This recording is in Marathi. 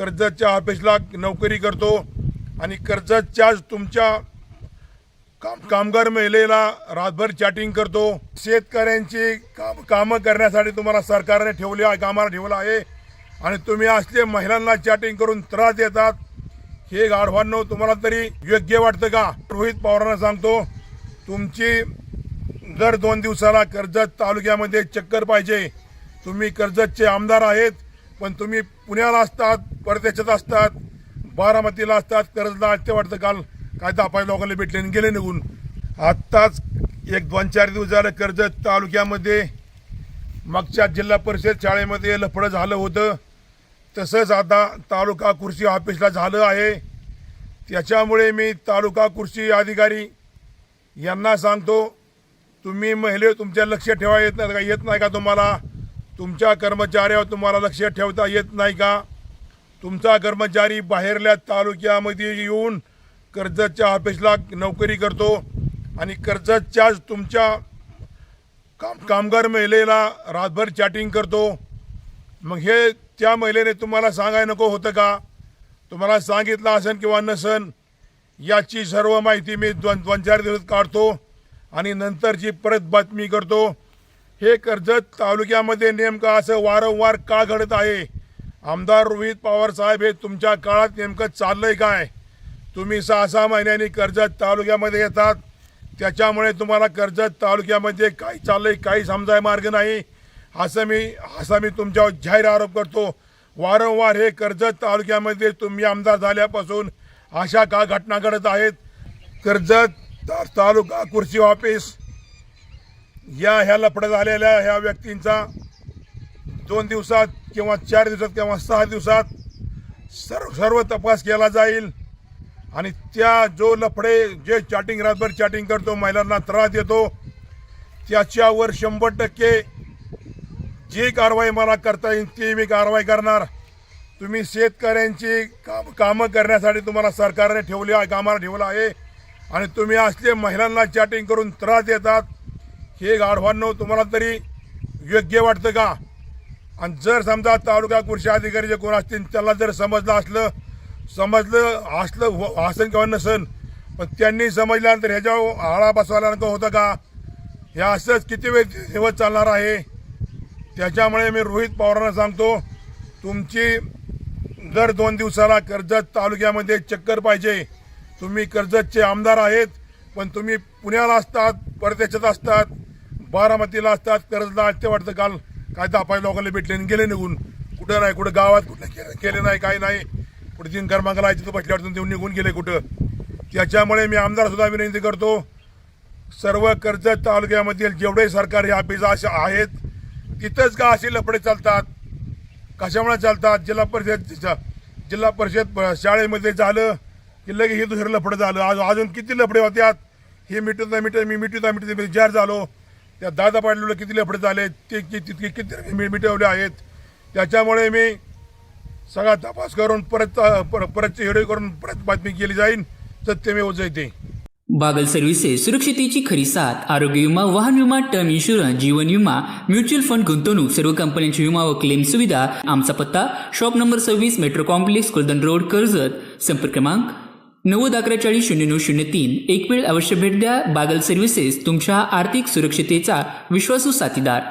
कर्जतच्या ऑफिसला नोकरी करतो आणि कर्जतच्याच तुमच्या कामगार महिलेला रातभर चॅटिंग करतो। शेतकऱ्यांची कामं करण्यासाठी तुम्हाला सरकारने कामाला ठेवलं आहे आणि तुम्ही असले महिलांना चॅटिंग करून त्रास देतात। हे गाढवांनो तुम्हाला तरी योग्य वाटतं का? रोहित पवारांना सांगतो, तुमची दर 2 दिवसाला कर्जत तालुक्यामध्ये चक्कर पाहिजे। तुम्ही कर्जतचे आमदार आहेत, पण तुम्ही पुण्याला असतात, परदेशात असतात, बारामतीला असतात, कर्जतला असते वाटतं। काल काय 10-5 लोकांना भेटले आणि गेले निघून। आत्ताच 1-2-4 दिवस झालं कर्जत तालुक्यामध्ये मागच्या जिल्हा परिषद शाळेमध्ये लफडं झालं होतं, तसंच आता तालुका कृषी ऑफिसला झालं आहे। त्याच्यामुळे मी तालुका कृषी अधिकारी यांना सांगतो, तुम्ही महिला तुमच्या लक्ष ठेवा येत नाही का तुम्हाला? तुमच्या कर्मचाऱ्यावर तुम्हाला लक्ष ठेवता येत नाही का? तुमचा कर्मचारी बाहेरल्या तालुक्यामध्ये येऊन कर्जतच्या ऑफिसला नोकरी करतो आणि कर्जतच्याच तुमच्या कामगार महिलेला रातभर चॅटिंग करतो। मग हे त्या महिलेने तुम्हाला सांगायला नको होतं का? तुम्हाला सांगितलं असेल किंवा नसन, याची सर्व माहिती मी 2-4 दिवस काढतो आणि नंतरची परत बातमी करतो। हे कर्जत तालुक्यामध्ये नेमकं असं वारंवार का घडत आहे? आमदार रोहित पवार साहेब, हे तुमच्या काळात नेमकं चाललंय काय? तुम्ही 6-6 महिन्यांनी कर्जत तालुक्यामध्ये येतात, त्याच्यामुळे तुम्हाला कर्जत तालुक्यामध्ये काय चाललंय काही समजाय मार्ग नाही। असा मी तुमच्यावर जाहीर आरोप करतो। वारंवार हे कर्जत तालुक्यामध्ये तुम्ही आमदार झाल्यापासून अशा का घटना घडत आहेत? कर्जत तालुका कृषी ऑफिस ह्या लफडं झालेल्या ह्या व्यक्तींचा 2 दिवसात किंवा 4 दिवसात किंवा 6 दिवसात सर्व तपास केला जाईल आणि त्या जो लफडे जे रातभर चॅटिंग करतो, महिलांना त्रास देतो, त्याच्यावर 100% जी कारवाई मला करता येईल ती मी कारवाई करणार। तुम्ही शेतकऱ्यांची कामं करण्यासाठी तुम्हाला सरकारने कामाला ठेवलं आहे आणि तुम्ही असले महिलांना चॅटिंग करून त्रास देतात। हे गाढवांनो तुम्हाला तरी योग्य वाटतं का? आणि जर समजा तालुका कृषी अधिकारी जे कोण असतील त्याला जर समजलं असेल किंवा नसन, पण त्यांनी समजल्यानंतर ह्याच्यावर आळा बसवायला नको होतं का? हे असंच किती वेळ दिवस चालणार आहे? त्याच्यामुळे मी रोहित पवारांना सांगतो, तुमची दर 2 दिवसाला कर्जत तालुक्यामध्ये चक्कर पाहिजे। तुम्ही कर्जतचे आमदार आहेत, पण तुम्ही पुण्याला असतात, परदेशात असतात, बारामतीला असतात, कर्जतला असते वाटतं। काल काय 10-5 लोकांना भेटले आणि गेले निघून। कुठं नाही, कुठं गावात कुठं केले नाही, काही नाही, कुठे 3 कर्मांकाला तिथं बसल्यावर देऊन निघून गेले कुठं। त्याच्यामुळे मी आमदार सुद्धा विनंती करतो, सर्व कर्जत तालुक्यामधील जेवढे सरकारी ऑफिस असे आहेत तिथंच का असे लफडे चालतात? कशामुळे चालतात? जिल्हा परिषद शाळेमध्ये झालं की लगेच हे दुसरं लफडं झालं। अजून किती लफडे होत्यात हे मिटवता जार झालो। त्या दादा पाटलाला किती लफडे झाले ते किती मिटवले आहेत। त्याच्यामुळे मी सगळा तपास करून परतची हेडे करून परत बातमी केली जाईल, सत्यमेव जयते। बागल सर्व्हिसेस सुरक्षितेची खरी साथ। आरोग्य विमा, वाहन विमा, टर्म इन्शुरन्स, जीवन विमा, म्युच्युअल फंड, गुंतवणूक, सर्व कंपन्यांची विमा व क्लेम सुविधा। आमचा पत्ता shop number 26, metro complex, Kuldan road, Karjat. संपर्क क्रमांक 9011400903। एक वेळ अवश्य भेट द्या। बागल सर्व्हिसेस, तुमच्या आर्थिक सुरक्षितेचा विश्वासू साथीदार।